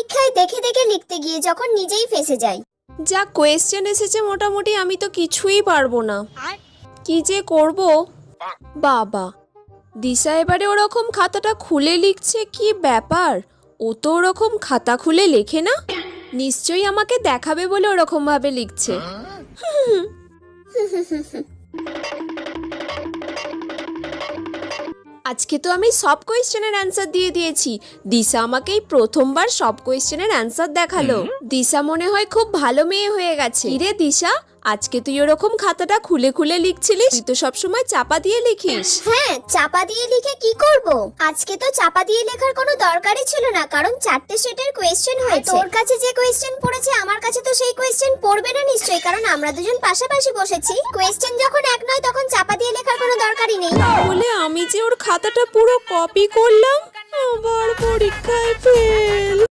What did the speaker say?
পরীক্ষায় দেখে দেখে লিখতে গিয়ে যখন নিজেই ফেঁসে যাই। যা কোয়েশ্চেন এসেছে মোটামুটি আমি তো কিছুই পারবো না, কি যে করব। বাবা, দিশা এবারে ওরকম খাতাটা খুলে লিখছে, কি ব্যাপার? ও তো ওরকম খাতা খুলে লেখে না, নিশ্চয়ই আমাকে দেখাবে বলে ওরকম ভাবে লিখছে। আজকে তো আমি সব কোয়েশ্চেনের অ্যান্সার দিয়ে দিয়েছি। দিশা আমাকেই প্রথমবার সব কোয়েশ্চেনের অ্যান্সার দেখালো। দিশা মনে হয় খুব ভালো মেয়ে হয়ে গেছে। রে দিশা, আজকে তুই ওরকম খাতাটা খুলে খুলে লিখছিলিস? তুই তো সবসময় চাপা দিয়ে লিখিস। হ্যাঁ, চাপা দিয়ে লিখে কি করব? আজকে তো চাপা দিয়ে লেখার কোনো দরকারই ছিল না, কারণ 4টে সেটের কোয়েশ্চেন হয়েছে। তোর কাছে যে কোয়েশ্চেন পড়েছে আমার কাছে তো সেই কোয়েশ্চেন পড়বে না নিশ্চয়ই, কারণ আমরা দুজন পাশাপাশি বসেছি। কোয়েশ্চেন যখন এক নয় তখন চাপা দিয়ে লেখার কোনো দরকারই নেই। বলে আমি যে ওর খাতাটা পুরো কপি করলাম, আবার পরীক্ষায় ফেল।